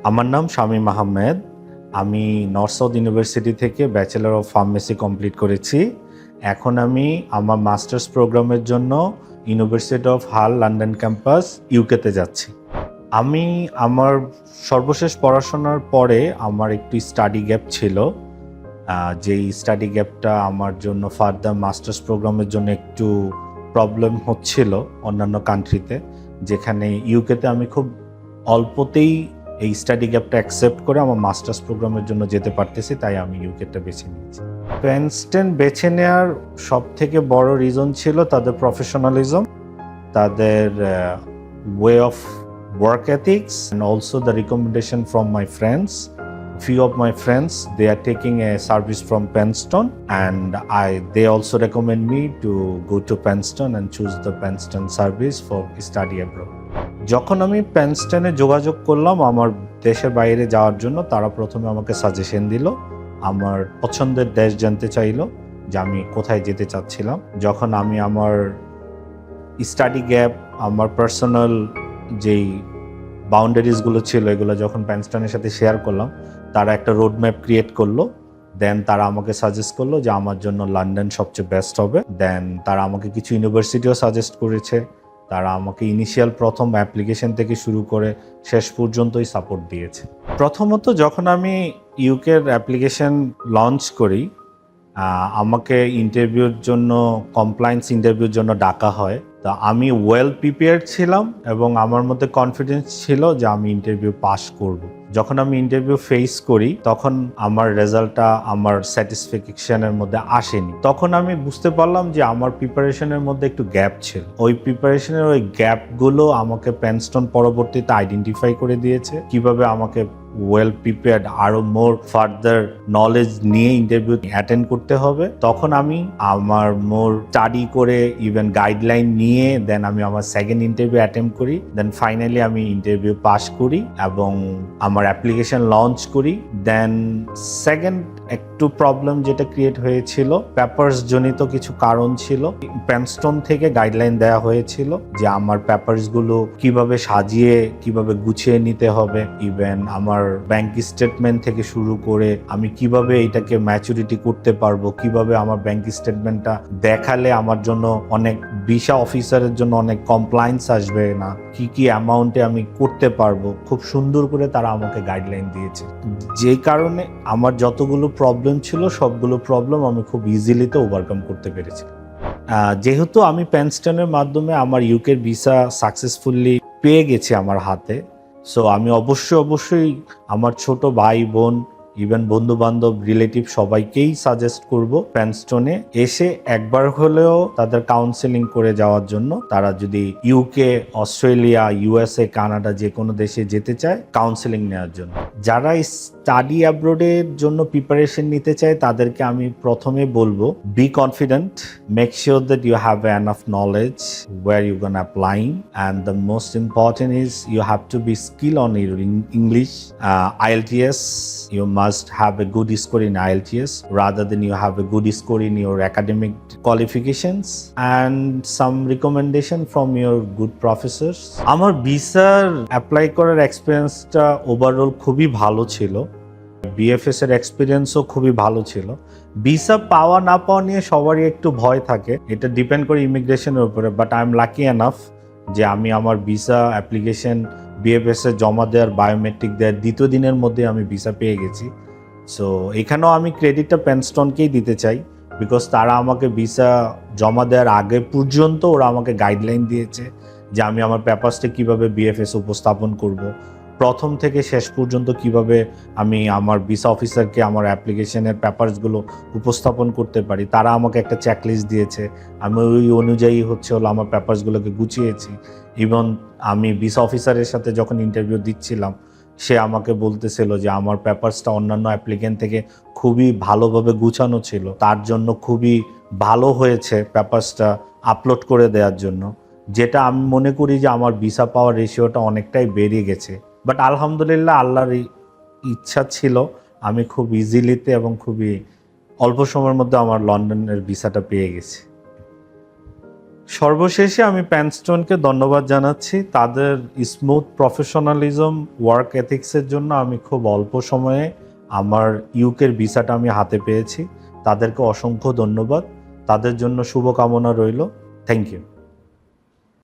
আমার নাম শামীম আহমেদ। আমি নর্থ সাউথ ইউনিভার্সিটি থেকে ব্যাচেলর অফ ফার্মেসি কমপ্লিট করেছি। এখন আমি আমার মাস্টার্স প্রোগ্রামের জন্য ইউনিভার্সিটি অফ হাল লন্ডন ক্যাম্পাস ইউকেতে যাচ্ছি। আমি আমার সর্বশেষ পড়াশোনার পরে আমার একটু স্টাডি গ্যাপ ছিল, যেই স্টাডি গ্যাপটা আমার জন্য ফার্দার মাস্টার্স প্রোগ্রামের জন্য একটু প্রবলেম হচ্ছিল অন্যান্য কান্ট্রিতে, যেখানে ইউকেতে আমি খুব অল্পতেই এই স্টাডি গ্যাপটা অ্যাকসেপ্ট করে আমার মাস্টার্স প্রোগ্রামের জন্য যেতে পারতেছি, তাই আমি ইউকেটা বেছে নিয়েছি। প্রিন্সটন বেছে নেওয়ার সব থেকে বড় রিজন ছিল তাদের প্রফেশনালিজম, তাদের way of work ethics, and also the recommendation from my friends. Few of my friends, they are taking a service from Penston, and they also recommend me to go to Penston and choose the Penston service for study abroad. যখন আমি পেনস্টনে যোগাযোগ করলাম আমার দেশের বাইরে যাওয়ার জন্য, তারা প্রথমে আমাকে সাজেশন দিল, আমার পছন্দের দেশ জানতে চাইলো যে আমি কোথায় যেতে চাচ্ছিলাম। যখন আমি আমার স্টাডি গ্যাপ, আমার পার্সোনাল যেই বাউন্ডারিজগুলো ছিল এগুলো যখন পেনস্টনের সাথে শেয়ার করলাম, তারা একটা রোড ম্যাপ ক্রিয়েট করলো। দেন তারা আমাকে সাজেস্ট করলো যে আমার জন্য লন্ডন সবচেয়ে বেস্ট হবে। দেন তারা আমাকে কিছু ইউনিভার্সিটিও সাজেস্ট করেছে। তারা আমাকে ইনিশিয়াল প্রথম অ্যাপ্লিকেশন থেকে শুরু করে শেষ পর্যন্তই সাপোর্ট দিয়েছে। প্রথমত যখন আমি ইউকের অ্যাপ্লিকেশন লঞ্চ করি, আমাকে ইন্টারভিউর জন্য, কমপ্লায়েন্স ইন্টারভিউর জন্য ডাকা হয়। তো আমি ওয়েল প্রিপেয়ার্ড ছিলাম এবং আমার মধ্যে কনফিডেন্স ছিল যে আমি ইন্টারভিউ পাস করব। যখন আমি ইন্টারভিউ ফেস করি তখন আমার রেজাল্টটা আমার স্যাটিসফ্যাকশনের মধ্যে আসেনি। তখন আমি বুঝতে পারলাম যে আমার প্রিপারেশনের মধ্যে একটু গ্যাপ ছিল। ওই প্রিপারেশনের ওই গ্যাপগুলো আমাকে পেনস্টন পরবর্তীতে আইডেন্টিফাই করে দিয়েছে, কিভাবে আমাকে ওয়েল প্রিপেয়ার্ড আরো মোর ফার্দার নলেজ নিয়ে ইন্টারভিউ অ্যাটেন্ড করতে হবে। তখন আমি আমার মোর স্টাডি করে ইভেন গাইডলাইন নিয়ে দেন আমি আমার সেকেন্ড ইন্টারভিউ অ্যাটেম্প করি। দেন ফাইনালি আমি ইন্টারভিউ পাস করি এবং আমার অ্যাপ্লিকেশন লঞ্চ করি। দেন সেকেন্ড একটু প্রবলেম যেটা ক্রিয়েট হয়েছিল, পেপারস জনিত কিছু কারণ ছিল। পেনস্টন থেকে গাইডলাইন দেওয়া হয়েছিল যে আমার পেপারসগুলো কিভাবে সাজিয়ে, কিভাবে গুছিয়ে নিতে হবে। ইভেন আমার ব্যাংক স্টেটমেন্ট থেকে শুরু করে আমি কিভাবে এটাকে ম্যাচুরিটি করতে পারবো, কিভাবে আমার ব্যাংক স্টেটমেন্টটা দেখালে আমার জন্য অনেক ভিসা অফিসারের জন্য অনেক কমপ্লায়েন্স আসবে না, কি কি অ্যামাউন্টে আমি করতে পারবো, খুব সুন্দর করে তারা আমাকে গাইডলাইন দিয়েছে। যেই কারণে আমার যতগুলো প্রবলেম ছিল সবগুলো প্রবলেম আমি খুব ইজিলিতে ওভারকাম করতে পেরেছি। যেহেতু আমি পেনস্টনের মাধ্যমে আমার ইউকের ভিসা সাকসেসফুলি পেয়ে গেছি আমার হাতে, সো আমি অবশ্যই আমার ছোট ভাই বোন, ইভেন বন্ধু বান্ধব, রিলেটিভ সবাইকেই সাজেস্ট করব পেনস্টনে এসে একবার হলেও তাদের কাউন্সেলিং করে যাওয়ার জন্য। তারা যদি ইউকে, অস্ট্রেলিয়া, ইউএসএ, কানাডা যে কোনো দেশে যেতে চায় কাউন্সেলিং নেওয়ার জন্য। যারা স্টাডি অ্যাব্রোডের জন্য প্রিপারেশন নিতে চায় তাদেরকে আমি প্রথমে বলবো, be confident, make sure that you have enough knowledge where you gonna applying, and the most important is you have to be skill on your English, IELTS. You must have a good score in IELTS rather than you have a good score in your academic qualifications, and some recommendation from your good professors. আমার ভিসার apply করার এক্সপিরিয়েন্সটা overall খুবই ভালো ছিল। BFS এর এক্সপিরিয়েন্সও খুবই ভালো ছিল। ভিসা পাওয়া না পাওয়া নিয়ে সবারই একটু ভয় থাকে, এটা ডিপেন্ড করে ইমিগ্রেশনের উপরে। But I am lucky enough যে আমি আমার ভিসা অ্যাপ্লিকেশন বিএফএস এ জমা দেওয়ার, বায়োমেট্রিক দেওয়ার দ্বিতীয় দিনের মধ্যে আমি ভিসা পেয়ে গেছি। সো এখানেও আমি ক্রেডিটটা পেনস্টনকেই দিতে চাই, বিকজ তারা আমাকে ভিসা জমা দেওয়ার আগে পর্যন্ত ওরা আমাকে গাইডলাইন দিয়েছে যে আমি আমার পেপারসটা কীভাবে বিএফএস উপস্থাপন করব, প্রথম থেকে শেষ পর্যন্ত কিভাবে আমি আমার ভিসা অফিসারকে আমার অ্যাপ্লিকেশনের পেপারসগুলো উপস্থাপন করতে পারি। তারা আমাকে একটা চেকলিস্ট দিয়েছে, আমি ওই অনুযায়ী হলো আমার পেপারসগুলোকে গুছিয়েছি। ইভেন আমি ভিসা অফিসারের সাথে যখন ইন্টারভিউ দিচ্ছিলাম, সে আমাকে বলতেছিল যে আমার পেপারসটা অন্যান্য অ্যাপ্লিকেন্ট থেকে খুবই ভালোভাবে গুছানো ছিল, তার জন্য খুবই ভালো হয়েছে পেপারসটা আপলোড করে দেওয়ার জন্য। যেটা আমি মনে করি যে আমার ভিসা পাওয়ার রেশিওটা অনেকটাই বেড়ে গেছে। বাট আলহামদুলিল্লাহ, আল্লাহর ইচ্ছা ছিল আমি খুব ইজিলিতে এবং খুবই অল্প সময়ের মধ্যে আমার লন্ডনের ভিসাটা পেয়ে গেছি। সর্বশেষে আমি প্যানস্টোনকে ধন্যবাদ জানাচ্ছি। তাদের স্মুথ প্রফেশনালিজম, ওয়ার্ক এথিক্সের জন্য আমি খুব অল্প সময়ে আমার ইউকের ভিসাটা আমি হাতে পেয়েছি। তাদেরকে অসংখ্য ধন্যবাদ। তাদের জন্য শুভকামনা রইল। Thank you.